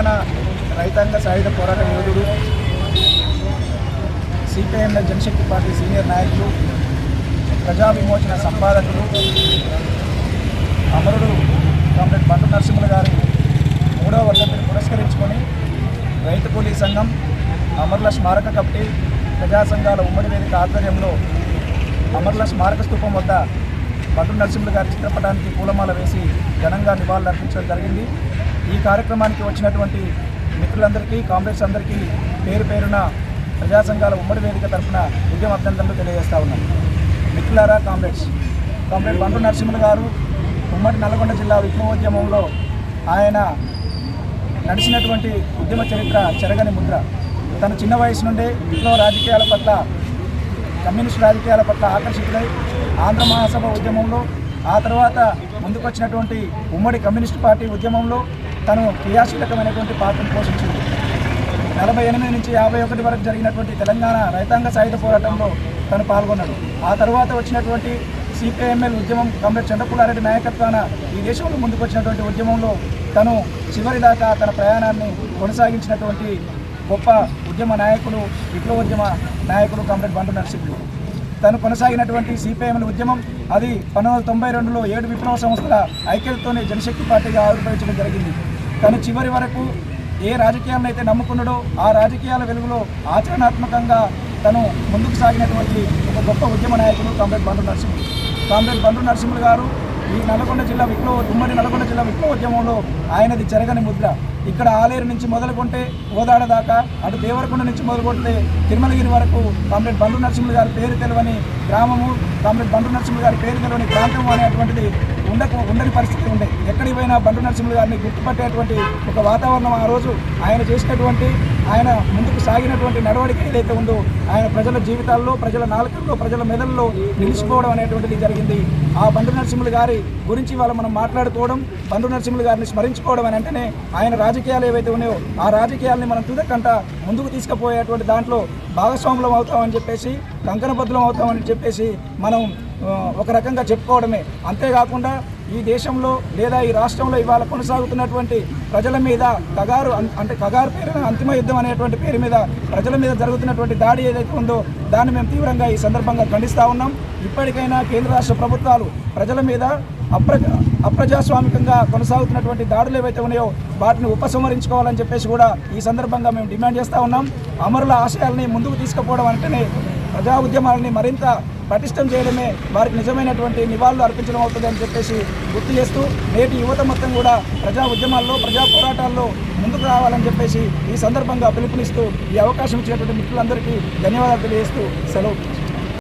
తెలంగాణ రైతాంగ సాయుధ పోరాట యోధుడు, సిపిఐఎంఎల్ జనశక్తి పార్టీ సీనియర్ నాయకులు, ప్రజా విమోచన సంపాదకులు, అమరుడు కామ్రేడ్ బంటు నరసింహులు గారి 3వ వర్ధంతిని పురస్కరించుకొని రైతు కూలీ సంఘం, అమరుల స్మారక కమిటీ, ప్రజా సంఘాల ఉమ్మడి వేదిక ఆధ్వర్యంలో అమరుల స్మారక స్తూపం వద్ద బంటు నరసింహులు గారి చిత్రపటానికి పూలమాల వేసి ఘనంగా నివాళులు అర్పించడం జరిగింది. ఈ కార్యక్రమానికి వచ్చినటువంటి మిత్రులందరికీ, కామ్రేడ్స్ అందరికీ పేరు పేరున ప్రజా సంఘాల ఉమ్మడి వేదిక తరఫున ఉద్యమ అభినందనలు తెలియజేస్తా ఉన్నాను. మిత్రులారా, కామ్రేడ్ బంటు నరసింహులు గారు ఉమ్మడి నల్గొండ జిల్లా విప్లవోద్యమంలో ఆయన నడిచినటువంటి ఉద్యమ చరిత్ర చెరగని ముద్ర. తన చిన్న వయసు నుండే విప్లవ రాజకీయాల పట్ల, కమ్యూనిస్టు రాజకీయాల పట్ల ఆకర్షితులై ఆంధ్ర మహాసభ ఉద్యమంలో, ఆ తర్వాత ముందుకొచ్చినటువంటి ఉమ్మడి కమ్యూనిస్టు పార్టీ ఉద్యమంలో తను క్రియాశీలకమైనటువంటి పాత్రను పోషించింది. 48 నుంచి 51 వరకు జరిగినటువంటి తెలంగాణ రైతాంగ సాయుధ పోరాటంలో తను పాల్గొన్నాడు. ఆ తర్వాత వచ్చినటువంటి సిపిఐఎంఎల్ ఉద్యమం, కామ్రేడ్ చంద్రపుల్లారెడ్డి నాయకత్వాన ఈ దేశంలో ముందుకొచ్చినటువంటి ఉద్యమంలో తను చివరి దాకా తన ప్రయాణాన్ని కొనసాగించినటువంటి గొప్ప ఉద్యమ నాయకుడు, విప్లవోద్యమ నాయకుడు కామ్రేడ్ బంటు నరసింహులు. తను కొనసాగినటువంటి సిపిఐఎంఎల్ ఉద్యమం అది 1992లో 7 విప్లవ సంస్థల ఐక్యతతోనే జనశక్తి పార్టీగా ఆవిర్భవించడం జరిగింది. తను చివరి వరకు ఏ రాజకీయాలను అయితే నమ్ముకున్నాడో ఆ రాజకీయాల వెలుగులో ఆచరణాత్మకంగా తను ముందుకు సాగినటువంటి ఒక గొప్ప ఉద్యమ నాయకుడు కామ్రేడ్ బంటు నరసింహులు. కామ్రేడ్ బంటు నరసింహులు గారు ఈ ఉమ్మడి నల్గొండ జిల్లా విప్లవోద్యమంలో ఆయనది చెరగని ముద్ర. ఇక్కడ ఆలేరు నుంచి మొదలుకొంటే కోదాడ దాకా, అటు దేవరకొండ నుంచి మొదలుకొంటే తిరుమలగిరి వరకు కామ్రేడ్ బంటు నరసింహులు గారి పేరు తెలవని గ్రామము, కామ్రేడ్ బంటు నరసింహులు గారి పేరు తెలవని ప్రాంతం అనేటువంటిది ఉండని పరిస్థితి ఉండే. ఎక్కడికి పోయినా బంటు నరసింహులు గారిని గుర్తుపట్టేటువంటి ఒక వాతావరణం ఆ రోజు ఆయన చేసినటువంటి, ఆయన ముందుకు సాగినటువంటి నడవడిక ఏదైతే ఉందో ఆయన ప్రజల జీవితాల్లో, ప్రజల నాలుకల్లో, ప్రజల మెదళ్ళలో నిలిచిపోవడం అనేటువంటిది జరిగింది. ఆ బంటు నరసింహులు గారి గురించి వాళ్ళు మనం మాట్లాడుకోవడం, బంటు నరసింహులు గారిని స్మరించుకోవడం అని అంటేనే ఆయన రాజకీయాలు ఏవైతే ఉన్నాయో ఆ రాజకీయాలని మనం తుదకంట ముందుకు తీసుకుపోయేటువంటి దాంట్లో భాగస్వాములం అవుతామని చెప్పేసి, కంకణబద్ధులం అవుతామని చెప్పేసి మనం ఒక రకంగా చెప్పుకోవడమే. అంతేకాకుండా ఈ దేశంలో లేదా ఈ రాష్ట్రంలో ఇవాళ కొనసాగుతున్నటువంటి ప్రజల మీద కగారు పేరున అంతిమ యుద్ధం అనేటువంటి పేరు మీద ప్రజల మీద జరుగుతున్నటువంటి దాడి ఏదైతే ఉందో దాన్ని మేము తీవ్రంగా ఈ సందర్భంగా ఖండిస్తూ ఉన్నాం. ఇప్పటికైనా కేంద్ర రాష్ట్ర ప్రభుత్వాలు ప్రజల మీద అప్రజాస్వామికంగా కొనసాగుతున్నటువంటి దాడులు ఏవైతే ఉన్నాయో వాటిని ఉపసంహరించుకోవాలని చెప్పేసి కూడా ఈ సందర్భంగా మేము డిమాండ్ చేస్తూ ఉన్నాం. అమరుల ఆశయాల్ని ముందుకు తీసుకుపోవడం అంటేనే ప్రజా ఉద్యమాలని మరింత పటిష్టం చేయడమే వారికి నిజమైనటువంటి నివాళులు అర్పించడం అవుతుంది అని చెప్పేసి గుర్తు చేస్తూ నేటి యువత మొత్తం కూడా ప్రజా ఉద్యమాల్లో, ప్రజా పోరాటాల్లో ముందుకు రావాలని చెప్పేసి ఈ సందర్భంగా పిలుపునిస్తూ ఈ అవకాశం ఇచ్చినటువంటి మిత్రులందరికీ ధన్యవాదాలు తెలియజేస్తూ సెలవు.